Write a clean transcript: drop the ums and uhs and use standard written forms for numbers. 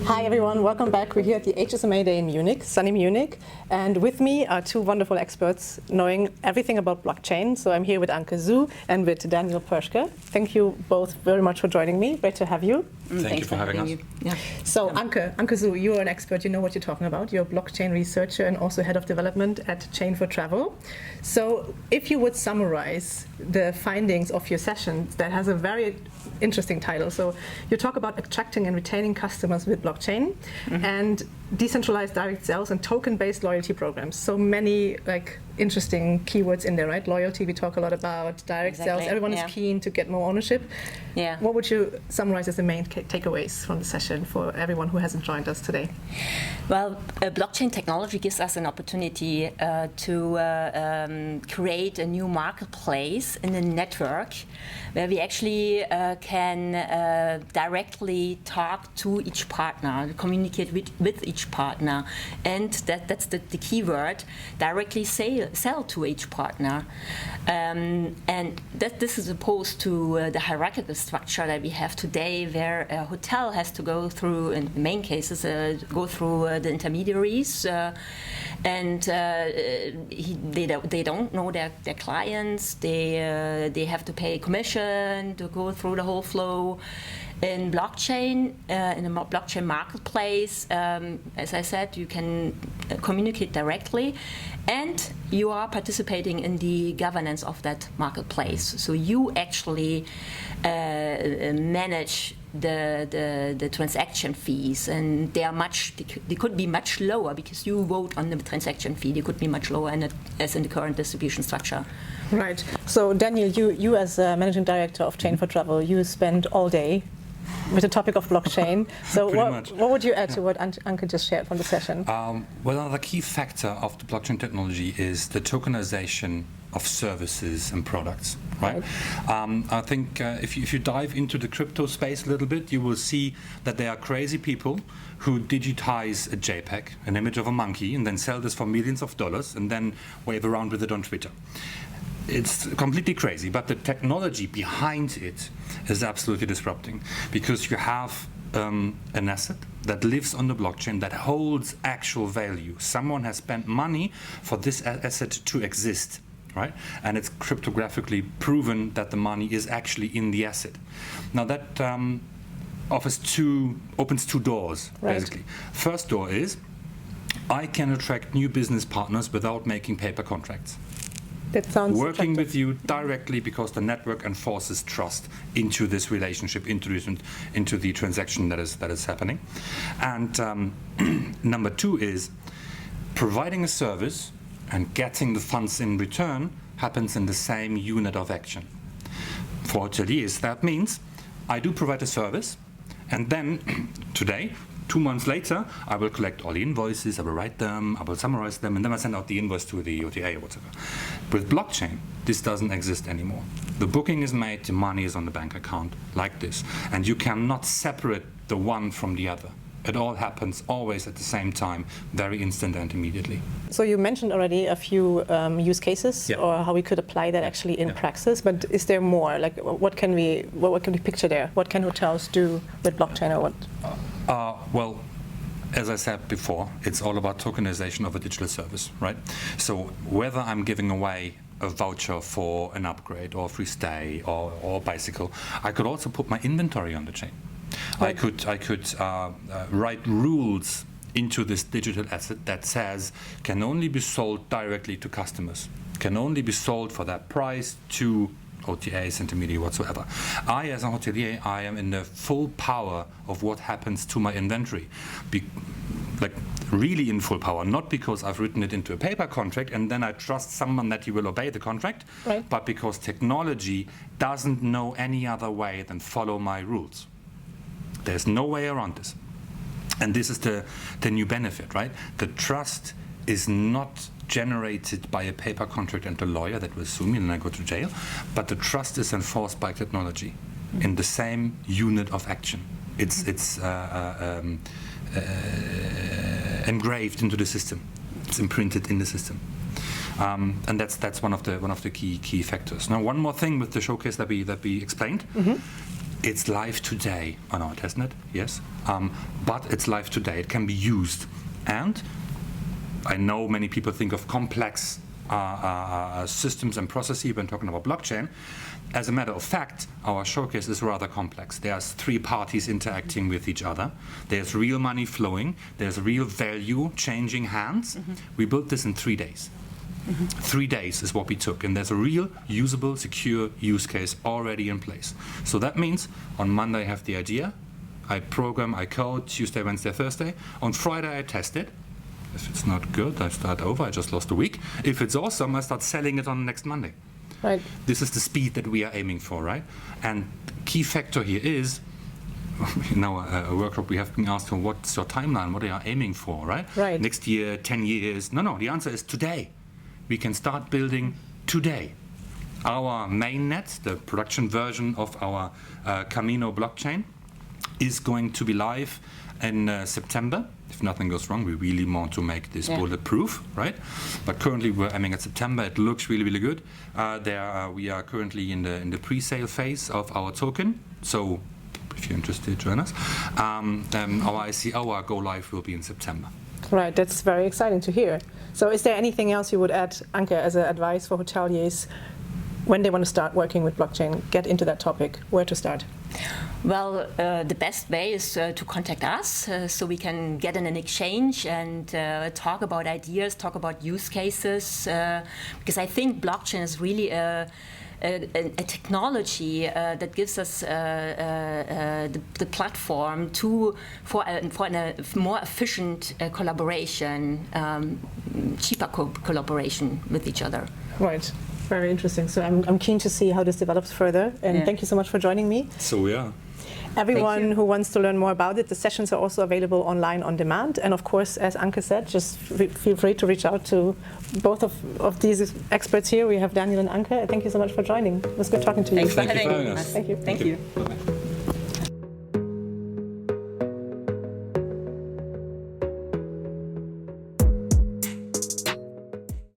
Hi everyone, welcome back. We're here at the HSMA Day in Munich, sunny Munich, and with me are two wonderful experts knowing everything about blockchain. So I'm here with Anke Hsu and with Daniel Poerschke. Thank you both very much for joining me. Great to have you. Thank you for having us. Yeah. So Anke Hsu, you're an expert, you know what you're talking about. You're a blockchain researcher and also head of development at chain4travel. So if you would summarize the findings of your session, that has a very interesting title. So you talk about attracting and retaining customers with blockchain and decentralized direct sales and token-based loyalty programs. So many interesting keywords in there, right? Loyalty, we talk a lot about, direct sales, everyone is keen to get more ownership. Yeah. What would you summarize as the main takeaways from the session for everyone who hasn't joined us today? Well, blockchain technology gives us an opportunity to create a new marketplace in a network where we actually can directly talk to each partner, communicate with each partner, and that's the key word, directly sell to each partner. And this is opposed to the hierarchical structure that we have today, where a hotel has to go through, in main cases, go through the intermediaries, and they don't know their clients. They have to pay commission to go through the whole flow. In blockchain, in a blockchain marketplace, as I said, you can communicate directly, and you are participating in the governance of that marketplace. So you actually manage the transaction fees, and they could be much lower because you vote on the transaction fee. They could be much lower as in the current distribution structure. Right. So Daniel, you as managing director of chain4travel, you spend all day with the topic of blockchain. So what would you add to what Anke just shared from the session? Well, another key factor of the blockchain technology is the tokenization of services and products, right? I think if you dive into the crypto space a little bit, you will see that there are crazy people who digitize a JPEG, an image of a monkey, and then sell this for millions of dollars and then wave around with it on Twitter. It's completely crazy, but the technology behind it is absolutely disrupting, because you have an asset that lives on the blockchain that holds actual value. Someone has spent money for this asset to exist, right? And it's cryptographically proven that the money is actually in the asset. Now that opens two doors, basically. First door is, I can attract new business partners without making paper contracts. That sounds working attractive. with you directly, because the network enforces trust into this relationship, into the transaction that is happening. And number two is providing a service and getting the funds in return happens in the same unit of action. For hoteliers, that means I do provide a service, and then today, 2 months later, I will collect all the invoices, I will write them, I will summarize them, and then I send out the invoice to the OTA or whatever. With blockchain, this doesn't exist anymore. The booking is made, the money is on the bank account, like this. And you cannot separate the one from the other. It all happens always at the same time, very instant and immediately. So you mentioned already a few use cases, or how we could apply that actually in practice. But is there more? Like, what can we picture there? What can hotels do with blockchain, or what? Well, as I said before, it's all about tokenization of a digital service, right? So whether I'm giving away a voucher for an upgrade or a free stay or bicycle, I could also put my inventory on the chain. Right. I could write rules into this digital asset that says can only be sold directly to customers, can only be sold for that price to OTAs, intermediary, whatsoever. I, as a hotelier, I am in the full power of what happens to my inventory. Really in full power, not because I've written it into a paper contract and then I trust someone that he will obey the contract, but because technology doesn't know any other way than follow my rules. There's no way around this. And this is the new benefit, right? The trust is not generated by a paper contract and a lawyer that will sue me and I go to jail, but the trust is enforced by technology in the same unit of action. It's engraved into the system. It's imprinted in the system. And that's one of the key factors. Now, one more thing with the showcase that we explained. it's live today. Oh no, it hasn't it? Yes. But it's live today. It can be used. And I know many people think of complex systems and processes when talking about blockchain. As a matter of fact, our showcase is rather complex. There's 3 parties interacting with each other. There's real money flowing. There's real value changing hands. We built this in 3 days. 3 days is what we took, and there's a real usable, secure use case already in place. So that means on Monday I have the idea, I program, I code, Tuesday, Wednesday, Thursday. On Friday I test it. If it's not good, I start over, I just lost a week. If it's awesome, I start selling it on next Monday. Right. This is the speed that we are aiming for, right? And key factor here is, in our workshop we have been asked for what's your timeline, what are you aiming for, right? Right. Next year, 10 years. No, the answer is today. We can start building today. Our mainnet, the production version of our Camino blockchain, is going to be live in September. If nothing goes wrong, we really want to make this bulletproof, right? But currently we're aiming at September. It looks really, really good. We are currently in the pre-sale phase of our token. So if you're interested, join us. Our go live will be in September. Right, that's very exciting to hear. So is there anything else you would add, Anke, as an advice for hoteliers when they want to start working with blockchain, get into that topic, where to start? Well, the best way is to contact us so we can get in an exchange and talk about ideas, talk about use cases, because I think blockchain is really a technology that gives us the platform for a more efficient collaboration, cheaper collaboration with each other. Right. Very interesting. So I'm keen to see how this develops further. And thank you so much for joining me. So we are. Everyone who wants to learn more about it, the sessions are also available online on demand. And of course, as Anke said, just feel free to reach out to both of these experts here. We have Daniel and Anke. Thank you so much for joining. It was good talking to you. Thanks for having us. Thank you. Thank you. Bye-bye.